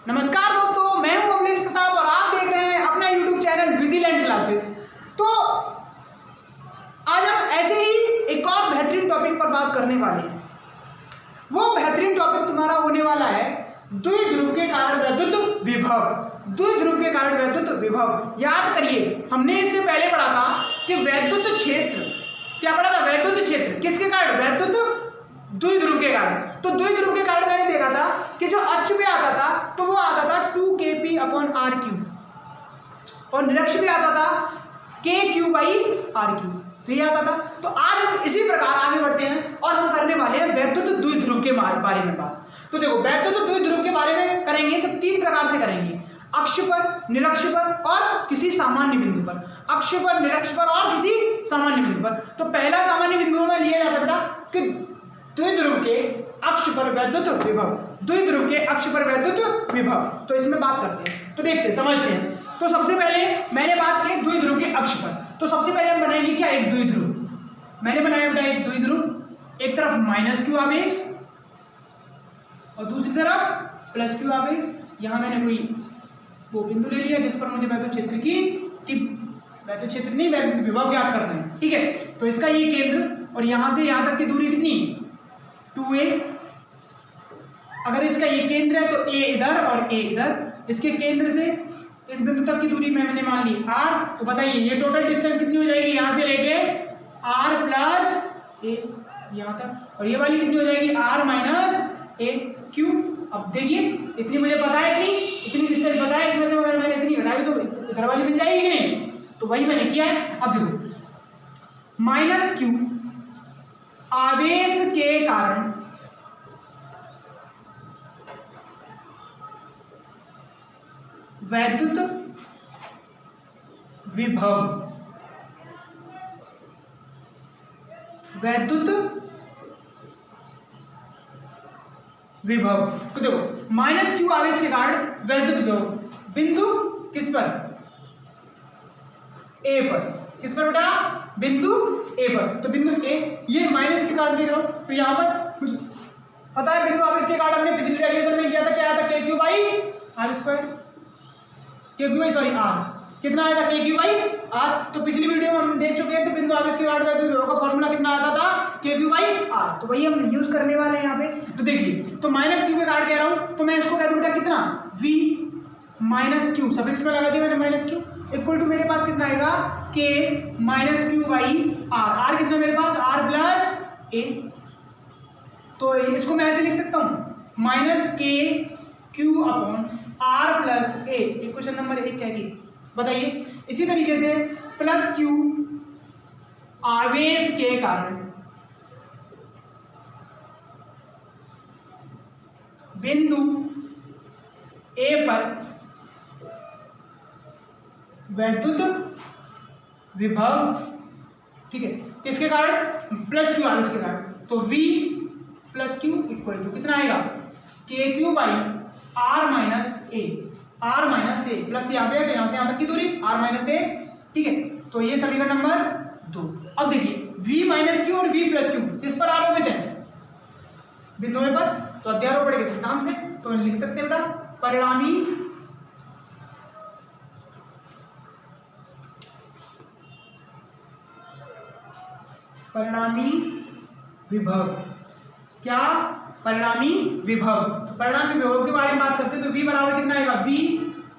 नमस्कार दोस्तों, मैं हूं अमलेश प्रताप और आप देख रहे हैं अपना YouTube चैनल विजिलेंट क्लासेस। तो आज हम ऐसे ही एक और बेहतरीन टॉपिक पर बात करने वाले हैं। वो बेहतरीन टॉपिक तुम्हारा होने वाला है द्विध्रुव के कारण वैद्युत विभव। द्विध्रुव के कारण वैद्युत विभव याद करिए, हमने इससे पहले पढ़ा था कि वैद्युत क्षेत्र, क्या पढ़ा था? वैद्युत क्षेत्र किसके कारण? वैद्युत द्विध्रुव के कारण। तो द्विध्रुव के कारण मैंने देखा था कि जो अक्ष पे आता था तो वो आता था 2kp/r³ और निरक्ष पे आता था kq/r³, तो ये आता था। तो आज हम इसी प्रकार आगे बढ़ते हैं और हम करने वाले हैं वैद्युत द्विध्रुव के बारे में बात। तो देखो, वैद्युत द्विध्रुव के बारे में करेंगे तो तीन प्रकार से करेंगे: अक्ष पर, निरक्ष पर और किसी सामान्य बिंदु पर। अक्ष पर, निरक्ष पर और किसी सामान्य बिंदु पर। तो पहला सामान्य बिंदु में लिया जाता है बेटा कि द्विध्रुव के अक्ष पर वैद्युत विभव। द्विध्रुव के अक्ष पर वैद्युत विभव, तो इसमें बात करते हैं। तो देखते हैं, समझते हैं। तो सबसे पहले मैंने बात की द्विध्रुव के अक्ष पर। तो सबसे पहले हम बनाएंगे क्या? एक द्विध्रुव। मैंने बनाया बेटा एक द्विध्रुव, एक तरफ -q आवेश और दूसरी तरफ +q आवेश। यहां मैंने कोई वो बिंदु ले लिया जिस पर मुझे वैद्युत क्षेत्र की वैद्युत क्षेत्र नहीं, वैद्युत विभव ज्ञात करना है। ठीक है, तो इसका ये केंद्र और यहां से यहां तक की दूरी कितनी? 2a। अगर इसका ये केंद्र है तो a इधर और a इधर। इसके केंद्र से इस बिंदु तक की दूरी मैंने मान ली r। तो बताइए ये टोटल डिस्टेंस कितनी हो जाएगी? यहां से लेके r + a यहां तक, और ये वाली कितनी हो जाएगी? r - a क्यों? अब देखिए, इतनी मुझे पता है कि नहीं, इतनी डिस्टेंस पता है, इसमें से अगर मैंने इतनी घटाई तो इधर वाली मिल जाएगी कि नहीं? तो वही मैंने किया है। अब देखो, -q आवेश के कारण वैद्युत विभव, वैद्युत विभव। तो देखो, -q आवेश के कारण वैद्युत विभव बिंदु किस पर? A पर। किस पर बेटा? बिंदु A पर। तो बिंदु A, ये माइनस के कारण देख रहा हूं, तो यहां पर मुझे पता है बिंदु आवेश के कारण हमने पिछली डेरिवेशन में किया था, क्या आया था? kq/r²। r कितना आया था? kq/r। तो पिछली वीडियो में हम देख चुके हैं। तो बिंदु आवेश के कारण वैद्युत विभव का फॉर्मूला कितना आता था? kq/r। तो वही हम यूज करने वाले हैं यहाँ पे। तो देखिए, तो -q के कारण कह रहा हूं, तो मैं इसको कह दूं बेटा कितना? v - q, सफिक्स में लगा दिया मैंने -q, इक्वल टू मेरे पास कितना आएगा? k - q/r। r कितना मेरे पास? r + a। तो इसको मैं ऐसे लिख सकता हूं -kq/r + a। इक्वेशन नंबर 1 क्या है? बताइए। इसी तरीके से +q आवेश के कारण बिंदु A पर वैद्युत विभव। ठीक है, किसके कारण? +q आवेश के कारण। तो v + q इक्वल टू कितना आएगा? kq/r - a। r - a plus यहाँ पे है तो यहाँ से यहाँ तक की दूरी r - a। ठीक है, तो ये समीकरण नंबर 2। अब देखिए, v - q और v + q किस पर आरोपित है? बिंदु A पर। तो अध्यारोपण के सिद्धांत से तो लिख सकते हैं बेटा परिणामी विभव। क्या? परिणामी विभव। तो परिणामी विभव के बारे में बात करते हैं तो v बराबर कितना आएगा? v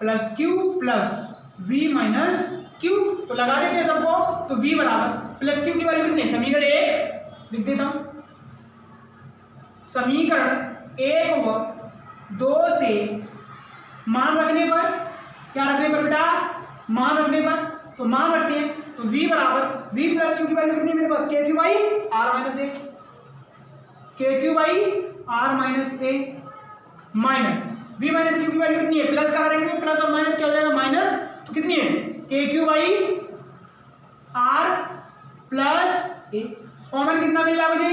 + q + v - q। तो लगा देते हैं सबको। तो v बराबर +q की वैल्यू कितनी? समीकरण 1 लिख देता हूं। समीकरण 1 व 2 से मान रखने पर, क्या रखने पर बेटा? मान रखने पर। तो मान रखते हैं तो v बराबर v + q की वैल्यू कितनी है मेरे पास? kq/r - a। kq/r - a minus v - q की वैल्यू कितनी है? प्लस का करेंगे तो प्लस और माइनस क्या हो जाएगा? माइनस। तो कितनी है? kq/r + a। कॉमन कितना मिल रहा है मुझे?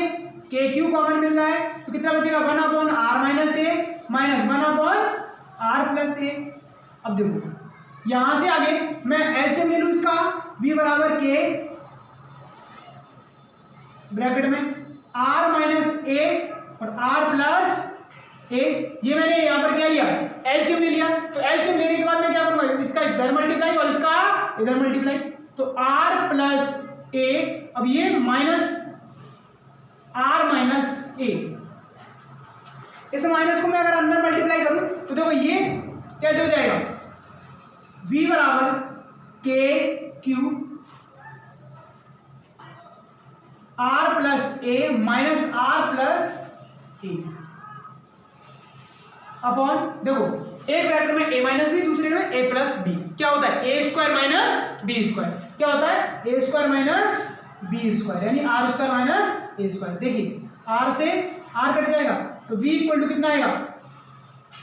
kq कॉमन मिल रहा है, तो कितना बचेगा? 1/r - a minus 1/r + a। अब देखो, यहां से आगे मैं एलसीएम ले लूं इसका। v बराबर k ब्रैकेट में r - a और r + ये मैंने यहाँ पर क्या लिया, एलसीएम ले लिया। तो एलसीएम लेने के बाद मैं क्या करूंगा, इसका इधर मल्टीप्लाई और इसका इधर मल्टीप्लाई, तो r प्लस ए, अब ये माइनस r माइनस ए, इस माइनस को मैं अगर अंदर मल्टीप्लाई करूं तो देखो ये कैसे हो जाएगा, v बराबर के क्यू r प्लस ए माइनस r प्लस ए अपॉन, देखो एक ब्रैकेट में a माइनस बी, दूसरे में a प्लस बी, क्या होता है a square minus b square, क्या होता है a square minus b square, यानी r square minus a square. देखिए आर से आर कट जाएगा तो v इक्वल टू कितना आएगा,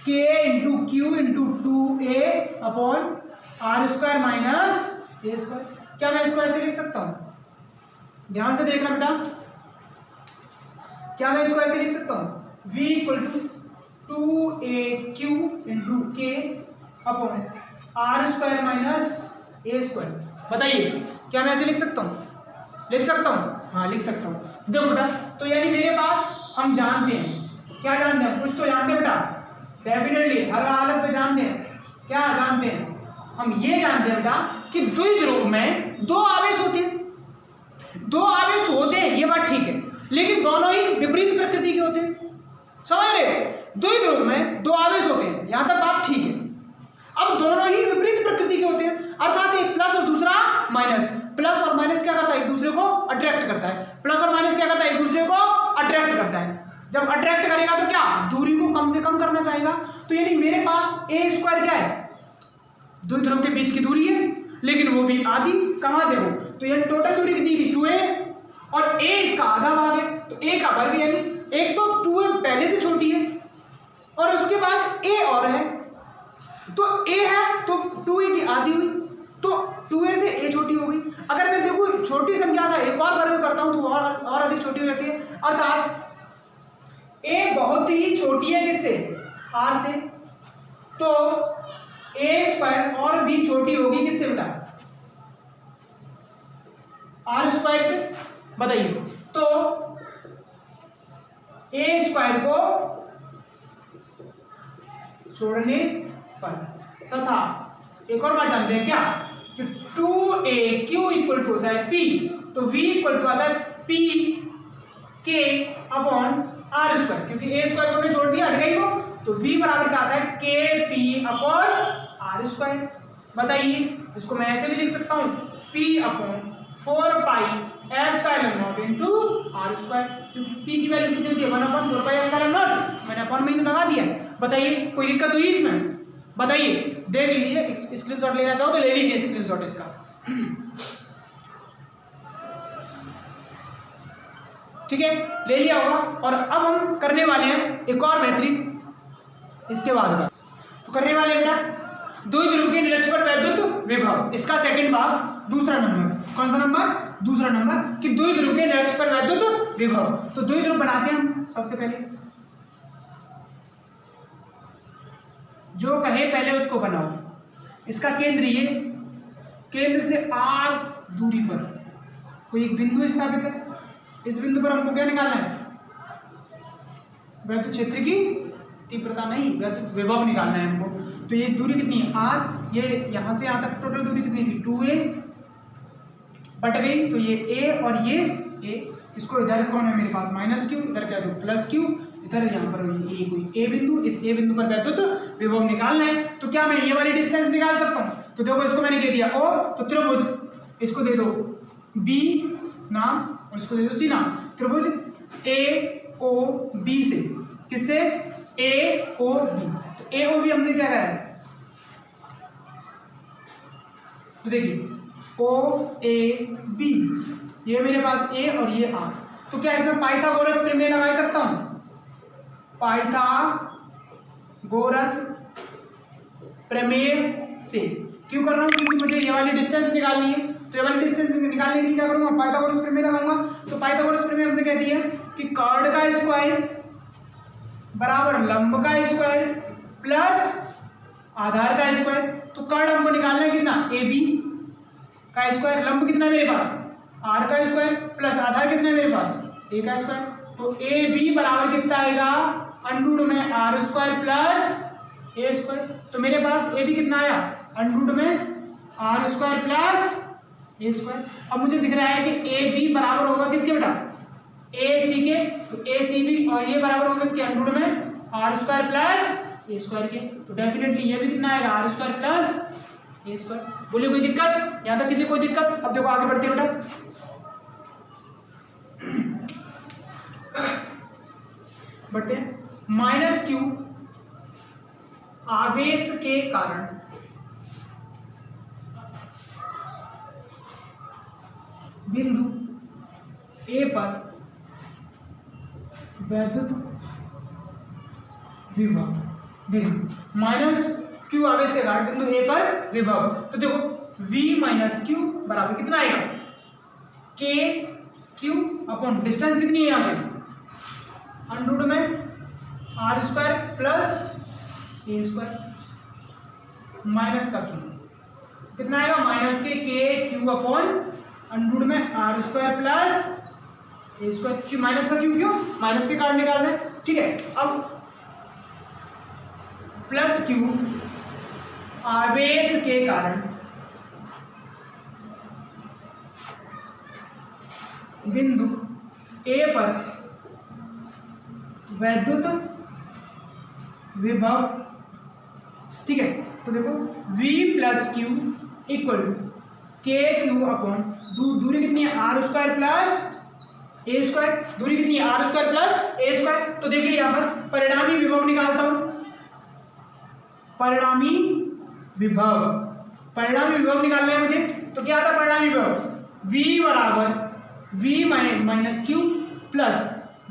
k into q into two a upon r square minus a square. क्या मैं इसको ऐसे लिख सकता हूँ, ध्यान से देखना बेटा, क्या मैं इसको ऐसे लिख सकता हूँ, v equal to 2aq into k upon r square minus a square. बताइए क्या मैं ऐसे लिख सकता हूँ, लिख सकता हूँ, हाँ लिख सकता हूँ। देखो बेटा, तो यानी मेरे पास हम जानते हैं, क्या जानते हैं, कुछ तो जानते हैं बेटा, डेफिनेटली हर हालत पे जानते हैं, क्या जानते हैं, हम ये जानते हैं बेटा कि द्विध्रुव में दो आवेश होते हैं, दो आवेश होते हैं, ये बात ठीक है, लेकिन दोनों ही विपरीत प्रकृति के होते हैं, समझ रहे हो, द्विध्रुव में दो आवेश होते हैं, यहां तक बात ठीक है। अब दोनों ही विपरीत प्रकृति के होते हैं, अर्थात एक प्लस और दूसरा माइनस। प्लस और माइनस क्या करता है, एक दूसरे को अट्रैक्ट करता है, प्लस और माइनस क्या करता है, एक दूसरे को अट्रैक्ट करता है। जब अट्रैक्ट करेगा तो क्या, दूरी को कम से कम करना चाहेगा। तो यानी मेरे पास ए स्क्वायर क्या है, द्विध्रुव के बीच की दूरी है, लेकिन वो भी आधी, कहाँ देखो, तो ये टोटल दूरी कितनी थी 2a, और a इसका आधा भाग है, तो a का वर्ग, यानी एक तो 2a पहले से छोटी है और उसके बाद a और है, तो a है तो 2a की आधी हुई, तो 2a से a छोटी हो गई। अगर मैं देखो छोटी संख्या का एक और वर्ग करता हूं तो और अधिक छोटी हो जाती है, अर्थात a बहुत ही छोटी है किससे, r से, तो a स्क्वायर और भी छोटी होगी किससे बेटा, r स्क्वायर से। बताइए, तो a स्क्वायर को छोड़ने पर, तथा एक और बात जानते हैं क्या, कि 2aq इक्वल टू होता है p, तो v इक्वल टू आता है p k upon r square, क्योंकि a स्क्वायर को हमने छोड़ दिया, हट गई वो, तो v बराबर क्या आता है k p upon r square. बताइए, इसको मैं ऐसे भी लिख सकता हूँ p upon 4 pi epsilon naught into r square, क्योंकि p की वैल्यू कितनी होती है 1 अपॉन 4 पाई एप्सिलॉन नॉट, मैंने अपॉन में ही लगा दिया। बताइए कोई दिक्कत हुई इसमें, बताइए, देख लीजिए, स्क्रीनशॉट लेना चाहो तो ले लीजिए स्क्रीनशॉट इसका। ठीक है, ले लिया होगा। और अब हम करने वाले हैं एक और बेहतरीन, इसके बाद का तो करने वाले बेटा द्विध्रुव के निरक्षपर वैद्युत विभव, इसका सेकंड भाग, दूसरा नंबर, कौन सा नंबर, दूसरा नंबर, कि द्विध्रुव के निरक्षपर वैद्युत विभव। तो द्विध्रुव बनाते हैं हम सबसे पहले, जो कहे पहले उसको बनाओ। इसका केंद्र ये, केंद्र से r दूरी पर कोई एक बिंदु स्थापित है, इस बिंदु पर हमको क्या निकालना है, वैद्युत क्षेत्र की तीव्रता नहीं, वैद्युत विभव निकालना है हमको। तो ये दूरी कितनी है r, ये यहां से यहां तक टोटल दूरी कितनी थी 2a बट गई, तो ये a और ये a, इसको इधर कौन है मेरे पास माइनस क्यू, इधर क्या दो प्लस क्यू, इधर यहाँ पर ये कोई a बिंदु, इस a बिंदु पर वैद्युत विभव निकालना है। तो क्या मैं ये वाली डिस्टेंस निकाल सकता हूँ, तो देखो इसको मैंने दे दिया o, तो त्रिभुज, इसको दे दो b नाम और इसको दे दो c नाम, त्रिभुज AOB से, किससे, AOB, तो AOB हमसे क्या कह रहा है, तो देखिए OAB, ये मेरे पास A और ये R, तो क्या इसमें पाइथागोरस प्रमेय लगा सकता हूं, पाइथागोरस प्रमेय से। क्यों कर रहा हूं, क्योंकि मुझे ये वाली डिस्टेंस निकालनी है, तो ये वाली डिस्टेंस निकालने के लिए क्या करूंगा, पाइथागोरस प्रमेय लगाऊंगा। तो पाइथागोरस प्रमेय हमसे कहती है कि कर्ण का स्क्वायर बराबर लंब का स्क्वायर प्लस आधार का स्क्वायर। तो कर्ण हमको निकालना है कितना, AB का स्क्वायर, लंब कितना है मेरे पास r का स्क्वायर, प्लस आधार कितना है मेरे पास a का स्क्वायर। तो AB बराबर कितना आएगा अंडर रूट में r square plus a square. तो मेरे पास ए भी कितना आया, अंडर रूट में r square plus a square. अब मुझे दिख रहा है कि ए बी बराबर होगा किसके बेटा, ए सी के। तो ए सी बी और ये बराबर होगा इसके अंडर रूट में r square plus a square के। तो डेफिनेटली ये भी कितना आएगा, r square plus a square. बोलिए कोई दिक्कत यहाँ तक, किसी कोई दिक्कत? अब देखो आगे बढ़ते हैं बेटा, बढ़ते हैं। माइनस क्यू आवेश के कारण बिंदु ए पर वैद्युत विभव। देखो माइनस क्यू आवेश के कारण बिंदु ए पर विभव। तो देखो V माइनस क्यू बराबर कितना आएगा, के क्यू अपॉन डिस्टेंस कितनी है यहाँ से, अंडर रूट में r square plus a square minus का क्यू कितना आएगा, minus k q upon under root में r square plus a square. Q minus का क्यू माइनस के कारण निकालना है, ठीक है। अब प्लस क्यू आवेश के कारण बिंदु ए पर वैद्युत विभव, ठीक है। तो देखो V plus q equal k q upon दूरी कितनी है, r square plus a square. दूरी कितनी है, r square plus a square. तो देखिए यहाँ पर परिणामी विभव निकालता हूं, परिणामी विभव निकालना है मुझे। तो क्या आता परिणामी विभव, V बराबर V minus q plus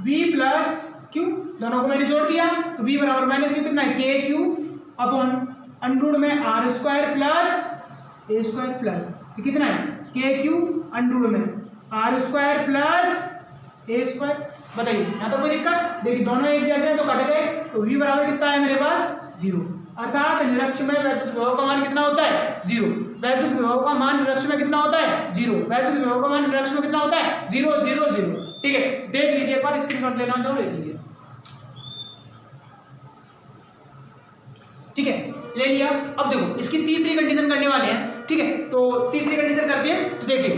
V plus Q, दोनों को मैंने जोड़ दिया। तो V बराबर माइनस क्यू कितना है, k q upon under root में r square plus a square plus कितना है, के क्यू अंडर रूट में r square plus a square. बताइए यहाँ तो कोई दिक्कत? देखिए दोनों एक जैसे हैं तो कट गए। तो V बराबर कितना है मेरे पास, 0। अर्थात निरक्ष में वैद्युत विभव का मान कितना होता है, 0। वैद्युत विभव का मान निरक्ष में कितना होता है, 0। वैद्युत विभव का मान निरक्ष में कितना होता है, 0 0 0। ठीक है, देख लीजिए एक बार, स्क्रीनशॉट लेना चाहो ले लीजिए। ठीक है, ले लिया। अब देखो इसकी तीसरी कंडीशन करने वाले हैं, ठीक है। तो तीसरी कंडीशन करते हैं। तो देखिए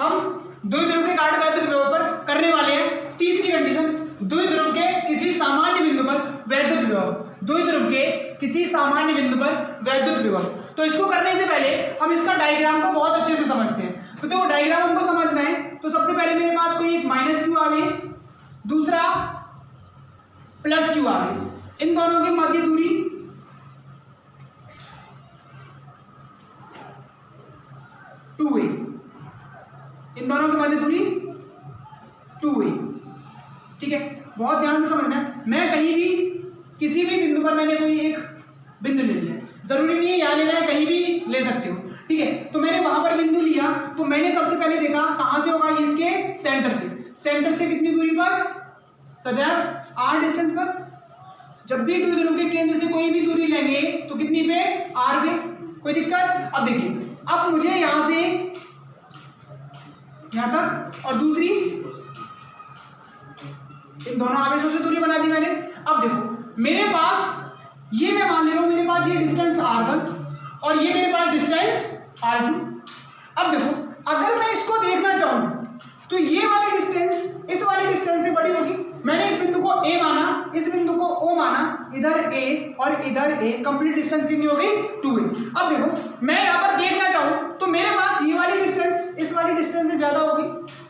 हम द्विध्रुव के काट वैद्युत विभव पर करने वाले हैं। तीसरी कंडीशन, द्विध्रुव के किसी सामान्य बिंदु पर वैद्युत विभव, द्विध्रुव के किसी सामान्य बिंदु पर वैद्युत विभव। तो इसको करने से पहले हम इसका डायग्राम को बहुत अच्छे से समझते हैं। तो देखो डायग्राम हमको समझना है। तो सबसे पहले मेरे पास कोई एक माइनस क्यू आवेश, दूसरा प्लस क्यू आवेश, इन दोनों के मध्य दूरी 2a, इन दोनों की मध्य दूरी 2a। ठीक है, बहुत ध्यान से समझना है। मैं कहीं भी किसी भी बिंदु पर मैंने कोई एक बिंदु ले लिया, जरूरी नहीं है यहाँ लेना है, कहीं भी ले सकते हो। ठीक है, तो मैंने वहां पर बिंदु लिया। तो मैंने सबसे पहले देखा कहां से होगा, ये इसके सेंटर से। सेंटर से कितनी दूरी पर, सदैव r डिस्टेंस पर। जब भी द्विध्रुव के केंद्र से कोई भी दूरी लेंगे तो कितनी पे, r पे। कोई दिक्कत? अब देखिए, अब मुझे यहां से यहां तक और दूसरी, इन दोनों आवेशों से दूरी बना दी मैंने। अब देखो मेरे पास, ये मैं मान ले रहा हूं मेरे पास ये डिस्टेंस r1 और ये मेरे पास डिस्टेंस r2। अब देखो अगर मैं इसको देखना चाहूं तो ये वाली डिस्टेंस इस वाली डिस्टेंस से बड़ी होगी। मैंने इस बिंदु को a माना, इस बिंदु को o माना, इधर a और इधर a, कंप्लीट डिस्टेंस कितनी होगी, 2a। अब देखो मैं यहाँ पर देखना चाहूं तो मेरे पास ये वाली डिस्टेंस इस वाली डिस्टेंस से ज्यादा होगी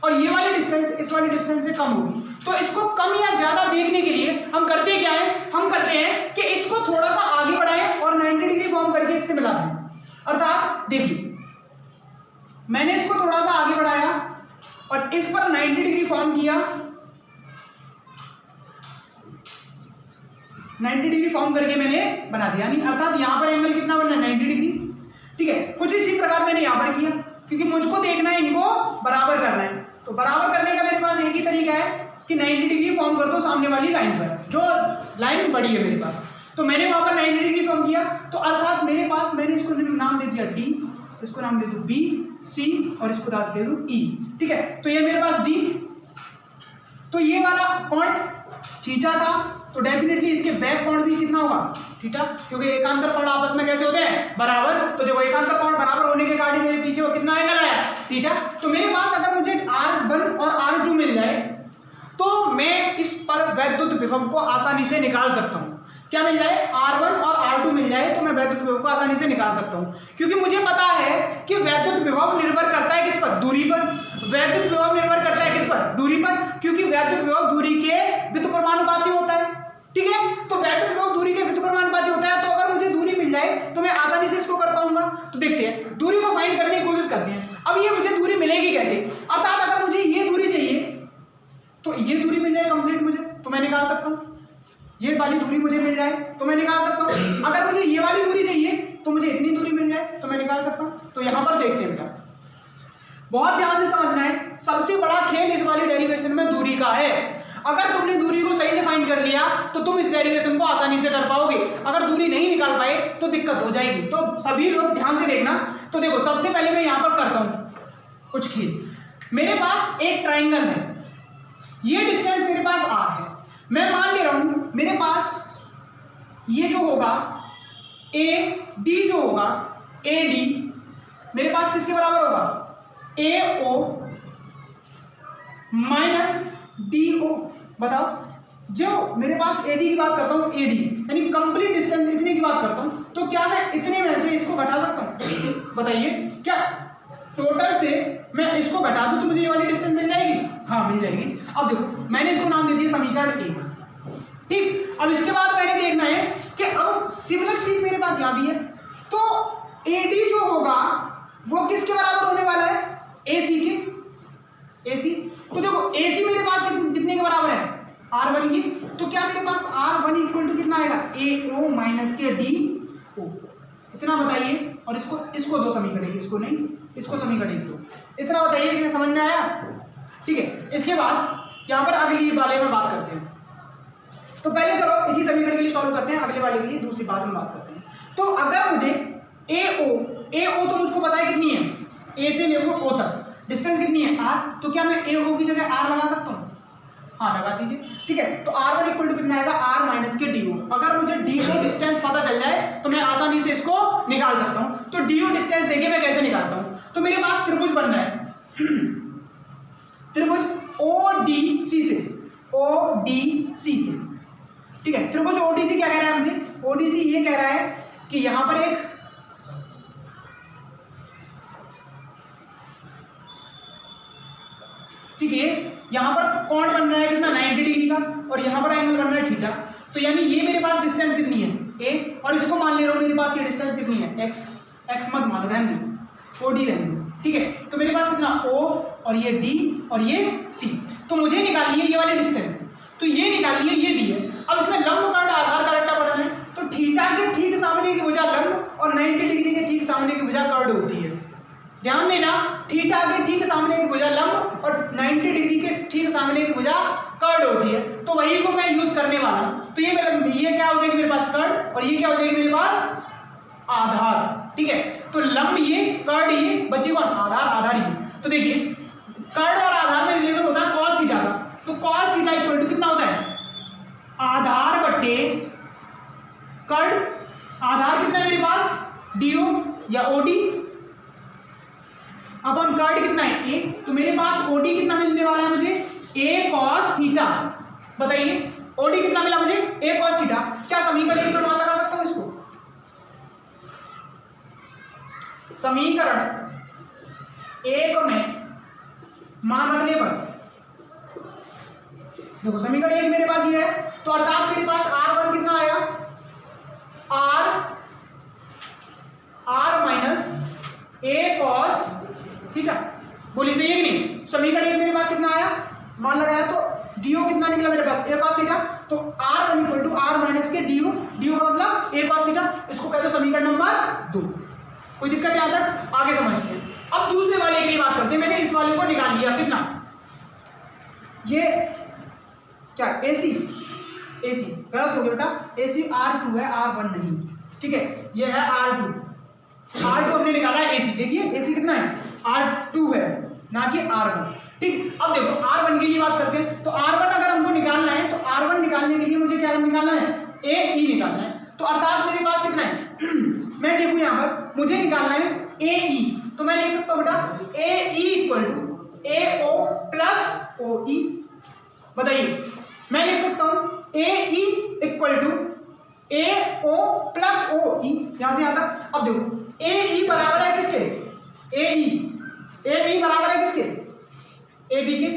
और ये वाली डिस्टेंस इस वाली डिस्टेंस से कम होगी। तो इसको कम या ज्यादा देखने के लिए हम करते क्या है, हम करते हैं कि इसको थोड़ा सा आगे बढ़ाएं और 90 डिग्री फॉर्म करके इससे मिला दें। अर्थात देखिए मैंने इसको थोड़ा सा आगे बढ़ाया और इस पर 90 डिग्री फॉर्म किया, 90 डिग्री फॉर्म करके मैंने बना दिया। यानी अर्थात यहां पर एंगल कितना बनना है, 90 डिग्री। ठीक है, कुछ इसी प्रकार मैंने यहां पर किया, क्योंकि मुझको देखना है इनको बराबर करना है। तो बराबर करने का मेरे पास एक ही तरीका है कि 90 डिग्री फॉर्म कर दो सामने वाली लाइन पर, जो लाइन बड़ी है मेरे पास। तो मैंने वहां पर 90 डिग्री फॉर्म किया। तो अर्थात मेरे पास, मैंने इसको नाम दे दिया D, इसको नाम दे दो B, C और इसको दे दो E। ठीक है, तो ये मेरे पास D, तो ये वाला कोण थीटा था, तो डेफिनेटली इसके बैक कोण भी कितना होगा थीटा, क्योंकि एकांतर कोण आपस में कैसे होते हैं बराबर। तो देखो एकांतर कोण बराबर होने के कारण मेरे पीछे वो कितना एंगल आया थीटा। तो मेरे पास अगर मुझे R1 और R2 मिल जाए तो मैं इस पर वैद्युत विभव को आसानी से निकाल सकता हूँ। क्या मिल जाए, R1 और R2 मिल जाए तो मैं वैद्युत विभव को आसानी से निकाल सकता हूँ, क्योंकि मुझे पता है कि वैद्युत विभव निर्भर करता है किस पर, दूरी पर। वैद्युत विभव निर्भर करता है किस पर, दूरी पर, क्योंकि वैद्युत विभव दूरी के व्युत्क्रमानुपाती होता है। ठीक है, तो वैद्युत विभव दूरी के व्युत्क्रमानुपाती होता है, तो अगर मुझे दूरी मिल जाए तो मैं आसानी से इसको कर पाऊंगा। तो देखते हैं, दूरी को फाइंड करने की कोशिश करते हैं। अब ये मुझे दूरी मिलेगी कैसे, अर्थात अगर मुझे ये दूरी चाहिए तो ये दूरी मिल जाए कंप्लीट मुझे, तो मैं निकाल सकता हूँ। ये वाली दूरी मुझे मिल जाए तो मैं निकाल सकता हूँ। अगर मुझे ये वाली दूरी चाहिए तो मुझे इतनी दूरी मिल जाए तो मैं निकाल सकता हूँ। तो यहाँ पर देखते हैं बेटा, बहुत ध्यान से समझना है, सबसे बड़ा खेल इस वाली डेरिवेशन में दूरी का है। अगर तुमने दूरी को सही से फाइंड कर लिया तो तुम इस डेरिवेशन को आसानी से कर पाओगे। अगर दूरी नहीं निकाल पाए तो दिक्कत हो जाएगी। तो सभी लोग ध्यान से देखना। तो देखो, सबसे पहले मैं यहाँ पर करता हूँ कुछ खेल। मेरे पास एक ट्राइंगल है, ये डिस्टेंस मेरे पास R है। मैं मान ले रहा हूं मेरे पास ये जो होगा AD जो होगा AD मेरे पास किसके बराबर होगा, AO माइनस DO। बताओ, जो मेरे पास AD की बात करता हूं, AD यानी कंप्लीट डिस्टेंस इतने की बात करता हूं, तो क्या मैं इतने में से इसको घटा सकता हूं? बताइए, क्या टोटल से मैं इसको घटा दूं तो मुझे ये वाली डिस्टेंस मिल जाएगी? हाँ, मिल जाएगी। अब देखो, मैंने इसको नाम दे दिया समीकरण 1। ठीक, अब इसके बाद मैंने देखना है कि अब सिमिलर चीज मेरे पास यहां भी है, तो AD जो होगा वो किसके बराबर होने वाला है, AC के। AC, तो देखो AC मेरे पास कितने के बराबर है, R1 की। तो क्या मेरे पास R1 इक्वल टू कितना आएगा, AO माइनस के DO। इतना बताइए, और इसको दो समीकरण, इसको नहीं, इसको समीकरण 1 दो। इतना बताइए कि समझ में आया? ठीक है, इसके बाद यहाँ पर अगली वाले में बात करते हैं। तो पहले चलो इसी समीकरण के लिए सॉल्व करते हैं, अगले वाले के लिए दूसरी बात में बात करते हैं। तो अगर मुझे AO तो मुझको पता है कितनी है, A से लेकर O तक डिस्टेंस कितनी है, R। तो क्या मैं AO की जगह R लगा सकता हूँ? हाँ, लगा दीजिए। ठीक है, तो R1 इक्वल टू कितना आएगा, R माइनस के DO। अगर मुझे DO डिस्टेंस पता चल जाए तो मैं आसानी से इसको निकाल सकता हूँ। तो DO डिस्टेंस देखिए मैं कैसे निकालता हूँ। तो मेरे पास त्रिभुज बन रहा है, त्रिभुज ODC से। ठीक है, त्रिभुज ODC क्या कह रहा है हमसे, ODC ये कह रहा है कि यहां पर एक ठीक है, यहां पर कोण बन रहा है कितना, 90 डिग्री का, और यहां पर एंगल बन रहा है थीटा। तो यानी ये मेरे पास डिस्टेंस कितनी है, A, और इसको मान ले रहा हूं मेरे पास ये डिस्टेंस कितनी है, x मत मानो, रहने दो, OD रहने दो। ठीक है, तो मेरे पास कितना O और ये D और ये C। तो मुझे निकालिए ये वाली डिस्टेंस, तो ये निकालिए, ये दी है। अब इसमें लंब कर्ण आधार का रट्टा पड़ना है, तो थीटा के ठीक सामने की भुजा लंब और 90 डिग्री के ठीक सामने की भुजा कर्ण होती है। ध्यान देना, थीटा के ठीक सामने की भुजा लंब और 90 डिग्री के ठीक सामने की भुजा कर्ण होती है। तो वही को मैं यूज करने वाला हूं। तो ये क्या हो जाएगी मेरे पास, कर्ण, और ये क्या हो जाएगी मेरे पास, आधार। ठीक है, तो लंब ये, कर्ण ये, बची कौन, आधार, आधार ये। तो देखिए, कर्ण और आधार में रिलेशन होता है cos थीटा का। तो cos थीटा इक्वल टू कितना होता है, आधार बट्टे कर्ण। आधार कितना है मेरे पास, DO या OD, अपन कर्ण कितना है, A। तो मेरे पास OD कितना मिलने वाला है मुझे, A cos थीटा। बताइए OD कितना मिला मुझे, A cos थीटा। क्या समीकरण में मान लगा सकता हूं इसको, समीकरण 1 में मान रखने पर, देखो समीकरण 1 मेरे पास ये है, तो अर्थात मेरे पास R1 कितना आया, R minus A cos theta. बोलिए सही है कि नहीं? समीकरण 1 मेरे पास कितना आया, मान लगाया, तो DO कितना निकला मेरे पास, A cos थीटा। तो R1 equal to R minus के DO का मतलब A cos थीटा। इसको कहते हैं समीकरण नंबर 2। कोई दिक्कत यहाँ तक, आगे समझते हैं। अब दूसरे वाले के लिए बात करते हैं। मैंने इस वाले को निकाल लिया कितना, ये क्या, AC गलत हो गया बेटा, AC R2 है, R1 नहीं। ठीक है, ये है R2 हमने निकाला है AC। देखिए AC कितना है, R2 है, ना कि R1। ठीक। अब देखो R1 के लिए बात करते हैं, तो R1 अगर हमको निकालना है तो R1 निकालने के लिए मुझे क्या निकालना है, AE निकालना है। तो अर्थात मेरे पास कितना है मैं देखूं यहाँ पर मुझे निकालना है AE, तो मैं लिख सकता हूँ बेटा AE equal to AO plus OE। बताइए मैं लिख सकता हूँ AE equal to AO plus OE, यहां से यहां तक। अब देखो AE बराबर है किसके, AE बराबर है किसके, AB के,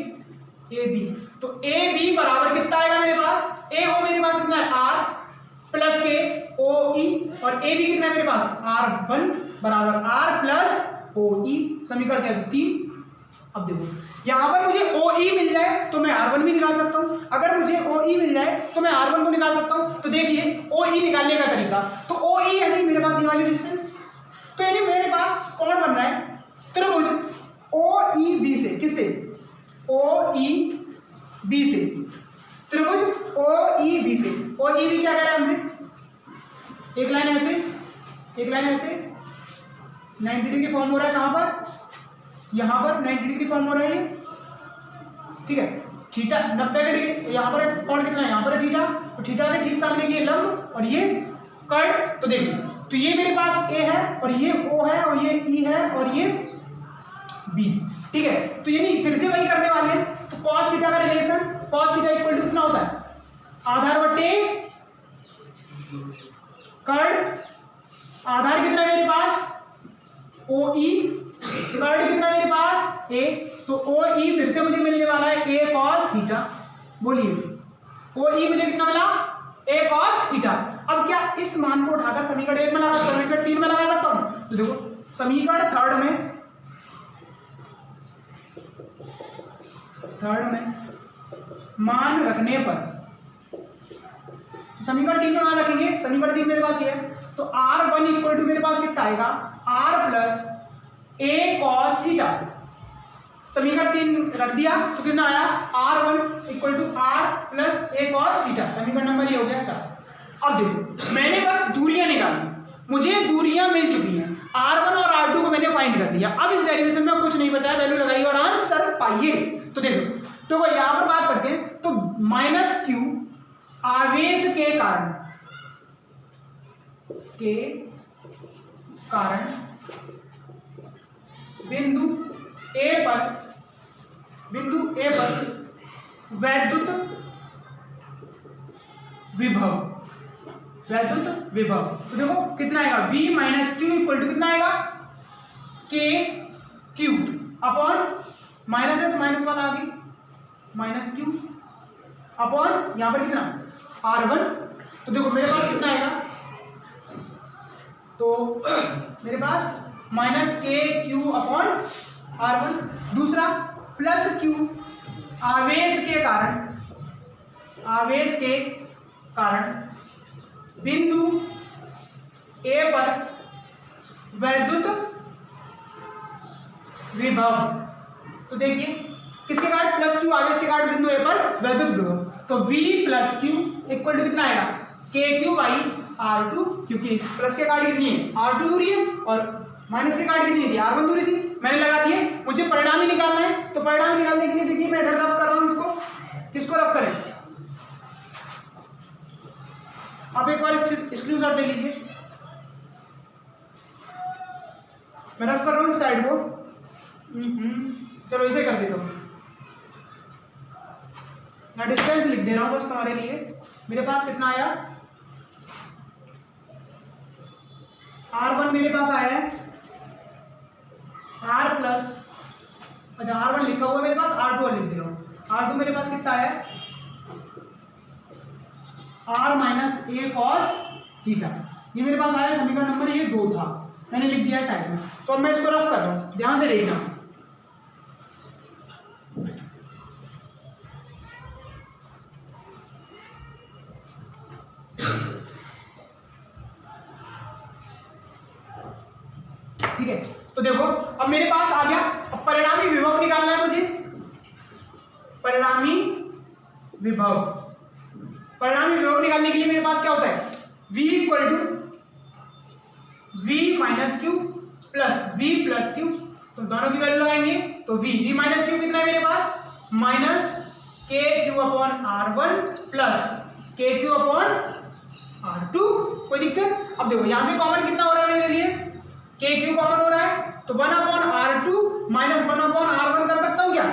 AB। तो AB बराबर कितना आएगा मेरे पास, AO मेरे पास कितना है R प्लस के OE, और AB कितना है मेरे पास R1 बराबर R प्लस OE। समीकरण क्या है 3। अब देखो यहां पर मुझे OE मिल जाए तो मैं R1 भी निकाल सकता हूं, अगर मुझे OE मिल जाए तो मैं R1 को निकाल सकता हूं। तो देखिए OE निकालने का तरीका, तो OE यानी मेरे पास ये वाली डिस्टेंस, तो यानी मेरे पास कौन बन रहा है त्रिभुज OEB से, किससे OEB से, त्रिभुज OEB से। OEB क्या कह रहा है हमसे, एक लाइन ऐसे एक लाइन ऐसे 90 डिग्री फॉर्म हो रहा है, कहां पर यहां पर 90 डिग्री फॉर्म हो रहा है ये, ठीक है। थीटा 90 डिग्री, यहाँ पर कोण कितना है, यहाँ पर थीटा, तो थीटा के ठीक सामने की लंब और ये कर्ण। तो देखिए तो ये मेरे पास A है और ये O है और ये E है और ये B, ठीक है। तो यानी फिर से वही करने वाले हैं, तो cos थीटा का relation, cos theta equal to कितना होता है आधार बटे कर्ण। आधार कितना है मेरे पास OE, कर्ण कितना मेरे पास A, तो OE फिर से मुझे मिलने वाला है A cos थीटा। बोलिए OE मुझे कितना मिला A cos थीटा। अब क्या इस मान को उठाकर समीकरण 1 में लगा, समीकरण 3 में लगा सकता हूं, तो देखो समीकरण थर्ड में मान रखने पर, तो समीकरण 3 में मान रखेंगे, समीकरण 3 मेरे पास ये है, तो R1 इक्वल टू मेरे पास कितना आएगा R plus A cos theta. समीकरण 3 रख दिया तो कितना आया R1 equal to R plus A cos theta. समीकरण नंबर ये हो गया 4। अब देखो मैंने बस दूरियां निकाली, मुझे दूरियां मिल चुकी हैं, R1 और R2 को मैंने फाइंड कर लिया। अब इस डेरिवेशन में कुछ नहीं बचा है, वैल्यू लगाइए और आंसर पाइए। तो देखो तो यहां पर बात करते हैं, तो -q आवेश के कारण बिंदु A पर वैद्युत विभव, तो देखो कितना आएगा V minus q equal to कितना आएगा K क्यू अपॉन, माइनस है तो माइनस वाला आ गई, माइनस क्यू अपॉन यहां पर कितना R1। तो देखो मेरे पास कितना आएगा, तो मेरे पास minus k q upon R1। दूसरा प्लस क्यू आवेश के कारण बिंदु A पर वैद्युत विभव। तो देखिए किसके कारण प्लस क्यू आवेश के कारण बिंदु A पर वैद्युत विभव, तो V plus q equal to कितना आएगा के क्यू बाई R2, क्योंकि इस प्लस के कारण कितनी है R2 दूरी है और माइनस के कारण कितनी थी R1 दूरी थी, मैंने लगा दिए। मुझे परिणाम ही निकालना है, तो परिणाम निकालने के लिए देखिए मैं इधर रफ कर रहा हूं इसको, किसको रफ करें, आप एक बार स्क्रीनशॉट ले लीजिए, मैं रफ कर रहा हूं इस साइड को। चलो इसे कर देता हूं, मैं डिस्टेंस लिख दे रहा हूं बस तुम्हारे लिए। मेरे पास कितना आया R1 मेरे पास आया है R प्लस, अच्छा R1 लिखा हुआ है मेरे पास, R2 लिख दे रहा हूं। R2 मेरे पास कितना आया R minus A cos theta, ये मेरे पास आया समीकरण नंबर ये 2 था, मैंने लिख दिया है साइड में। तो अब मैं इसको रफ कर रहा हूं, ध्यान से देखना। ठीक है, तो देखो अब मेरे पास आ गया, अब परिणामी विभव निकालना है मुझे, परिणामी विभव निकालने के लिए मेरे पास क्या होता है V equal to V minus q plus V plus q, तो दोनों की वैल्यू लगाएंगे तो v माइनस क्यू कितना है मेरे पास, minus k q upon R1 plus के क्यू अपॉन R2। कोई दिक्कत? अब देखो यहां से कॉमन कितना हो रहा है मेरे लिए, के क्यू कॉमन हो रहा है, तो 1 upon R2 minus 1 upon R1 कर सकता हूं क्या,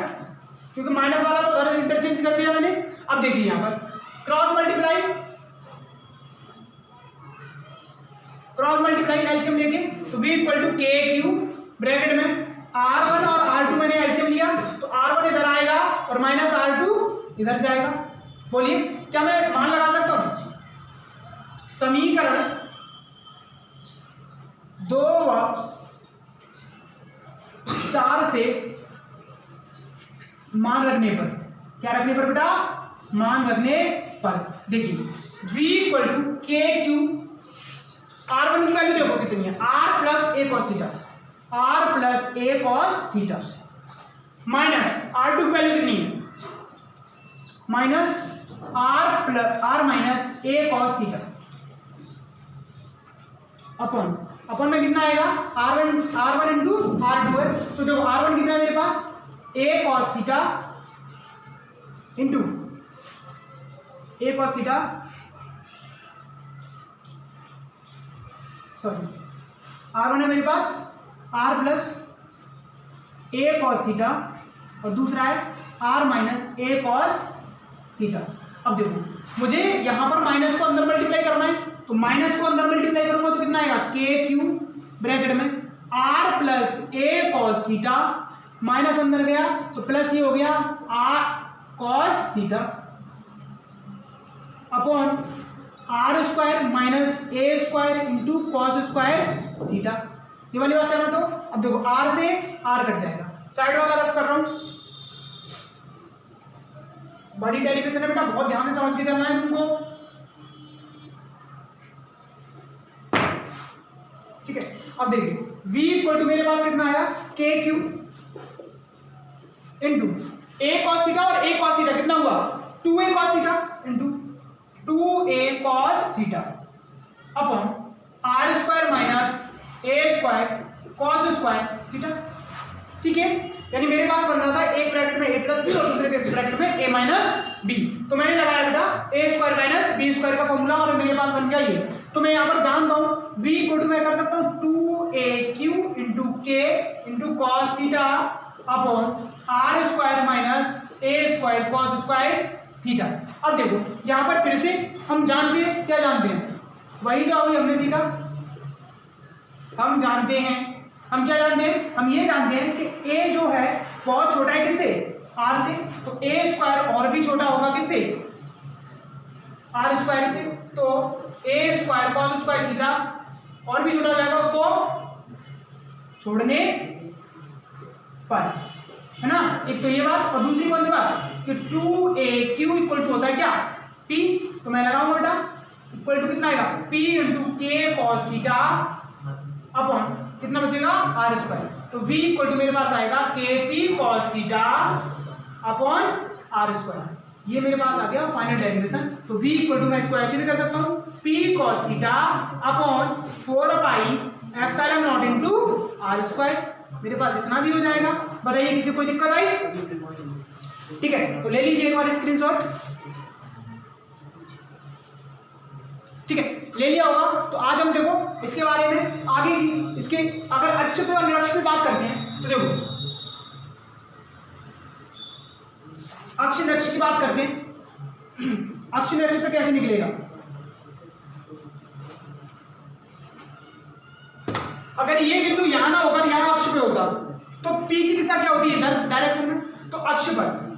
क्योंकि माइनस वाला तो उधर इंटरचेंज कर दिया मैंने। अब देखिए यहां पर क्रॉस मल्टीप्लाई एलसीएम लेके, तो v इक्वल टू के क्यू ब्रैकेट में R1 और R2 मैंने एलसीएम लिया, तो R1 इधर आएगा और माइनस R2 इधर जाएगा। बोलिए क्या मैं मान लगा सकता हूं? समीकरण 2 व 4 से मान रखने पर, क्या रखने पर बेटा, मान रखने पर, देखिए v इक्वल टू के क्यू, R1 की वैल्यू देखो कितनी है, r plus a cos theta, r plus a cos theta, minus R2 की वैल्यू कितनी है, माइनस r माइनस ए कॉस थीटा, अपॉन में कितना आएगा, R1 इंटू R2 है, तो देखो R1 कितना है मेरे पास, ए cos theta into a cos theta, sorry R1 है मेरे पास r plus a cos theta और दूसरा है r माइनस ए कॉस थीटा। अब देखो मुझे यहां पर माइनस को अंदर मल्टीप्लाई करना है, तो माइनस को अंदर मल्टीप्लाई करूंगा तो कितना आएगा, के क्यू ब्रैकेट में r plus a cos theta, minus अंदर गया तो प्लस ये हो गया r cos theta upon r square minus a square into cos square theta. ये वाली बात सहमत हो? अब देखो r से r कट जाएगा, साइड वाला रफ कर रहा हूं, बड़ी डेरिवेशन है बेटा, बहुत ध्यान से समझ के चलना है तुमको, ठीक है। अब देखिए v इक्वल टू मेरे पास कितना आया, k q into a cos theta, और ए कॉस थीटा कितना हुआ, 2a cos theta into 2a cos theta upon r square minus a square cos square theta, ठीक है। यानी मेरे पास बन रहा था एक ब्रैकेट में a प्लस बी और दूसरे ब्रैकेट में a माइनस बी, तो मैंने लगाया बेटा ए स्क्वायर माइनस बी स्क्वायर का फॉर्मूला और मेरे पास बन गया ये। तो मैं यहाँ पर जानता हूँ v इक्वल टू मैं कर सकता हूँ 2aq into k into cos theta upon r square minus a square cos square theta. अब देखो यहाँ पर फिर से हम जानते हैं, क्या जानते हैं, वही जो अभी हमने सीखा, हम जानते हैं, हम क्या जानते हैं, हम ये जानते हैं कि a जो है बहुत छोटा है किससे, r से, तो a स्क्वायर और भी छोटा होगा किससे, r स्क्वायर से, तो a square cos square theta और भी छोटा हो जाएगा उसको छोड़ने पर, है ना। एक तो ये बात, और दूसरी कौन सी बात कि 2aq इक्वल टू होता है क्या, p, तो मैं लगाऊंगा बेटा इक्वल टू कितना आएगा, p into k cos theta upon कितना बचेगा, आर स्क्वायर, तो v इक्वल टू मेरे पास आएगा k p cos theta upon r square. ये मेरे पास आ गया फाइनल डेरिवेशन। तो v इक्वल टू मैं इसको ऐसे भी कर सकता हूँ, p cos theta upon 4 pi epsilon naught into r square, मेरे पास इतना भी हो जाएगा। बताइए किसी कोई दिक्कत आई? ठीक है, तो ले लीजिए एक बार स्क्रीनशॉट, ठीक है, ले लिया होगा। तो आज हम देखो इसके बारे में आगे की, इसके अगर अच्युत और निरक्ष पे बात करते हैं तो देखो अक्ष निरक्ष की बात करते हैं। अक्ष निरक्ष पे कैसे निकलेगा, अगर ये बिंदु यहां ना होकर यहां अक्ष पे होता तो P की दिशा क्या होती है, इधर डायरेक्शन में, तो अक्ष पर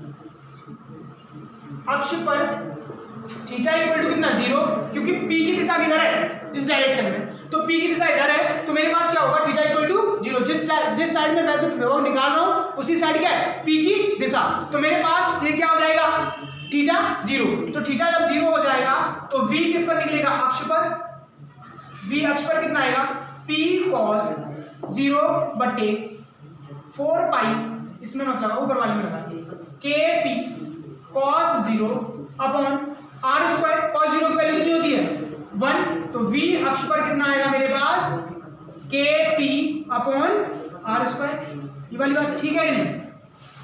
थीटा इक्वल टू कितना 0, क्योंकि P की दिशा किधर है, इस डायरेक्शन में, तो P की दिशा इधर है, तो मेरे पास क्या होगा, थीटा इक्वल टू 0, जिस साइड में वैद्युत विभव निकाल रहा हूं उसी साइड क्या है, P की दिशा, तो मेरे पास ये क्या हो जाएगा, थीटा 0। तो थीटा जब 0 हो जाएगा तो V किस पर निकलेगा, अक्ष पर, V अक्ष पर कितना आएगा, P cos 0 बटे 4 पाई, इसमें मतलब ऊपर वाले में लगा k p cos 0 upon r square, cos 0 की वैल्यू कितनी होती है 1, तो V अक्ष पर कितना आएगा मेरे पास, के पी अपॉन आर स्क्वायर। ये वाली बात ठीक है कि नहीं?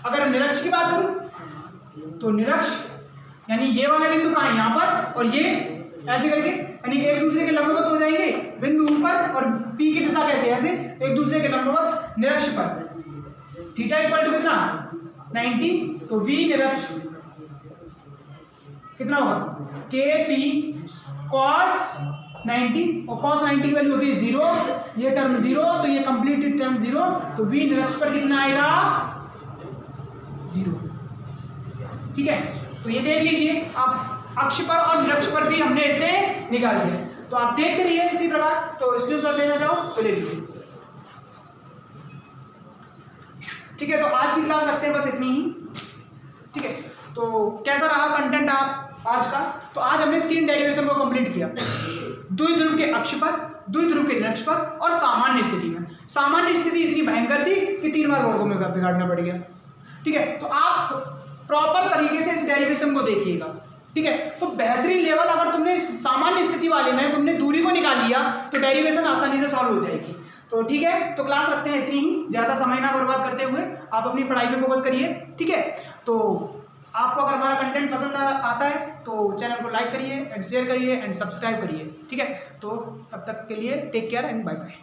अगर निरक्ष की बात करूं तो निरक्ष यानी ये वाला बिंदु कहाँ है, यहाँ पर, और ये ऐसे करके यानी एक दूसरे के लंबवत हो जाएंगे, बिंदु ऊपर और पी की दिशा कैसे, ऐसे एक दूसरे के लंबवत निरक्ष पर। थीटा इक्वल टू कितना 90, तो v निरक्ष कितना होगा के पी कॉस 90, और cos 90 की वैल्यू होती है 0, ये टर्म 0, तो ये कंप्लीटेड टर्म 0, तो v निरक्ष पर कितना आएगा 0। ठीक है, तो ये देख लीजिए आप अक्ष पर और निरक्ष पर भी हमने इसे निकाल दिया। तो आप देखते रहिए इसी प्रकार, तो स्क्रीनशॉट लेना चाहो तो ले लीजिए। ठीक है, तो आज की क्लास रखते हैं बस इतनी ही। ठीक है, तो कैसा रहा कंटेंट आप आज का, तो आज हमने 3 डेरिवेशन को कंप्लीट किया, द्विध्रुव के अक्ष पर, द्विध्रुव के निरक्ष पर और सामान्य स्थिति में। सामान्य स्थिति इतनी भयंकर थी कि 3 बार बोर्ड को में बिगाड़ना पड़ गया। ठीक है, तो आप प्रॉपर तरीके से इस डेरिवेशन को देखिएगा। ठीक है, तो बेहतरीन लेवल, अगर तुमने सामान्य स्थिति वाले में तुमने दूरी को निकाल लिया तो डेरिवेशन आसानी से सॉल्व हो जाएगी। तो ठीक है, तो क्लास रखते हैं इतनी ही, ज़्यादा समय ना बर्बाद करते हुए आप अपनी पढ़ाई पे फोकस करिए। ठीक है, तो आपको अगर हमारा कंटेंट पसंद आता है तो चैनल को लाइक करिए एंड शेयर करिए एंड सब्सक्राइब करिए। ठीक है, तो तब तक के लिए take care and bye bye.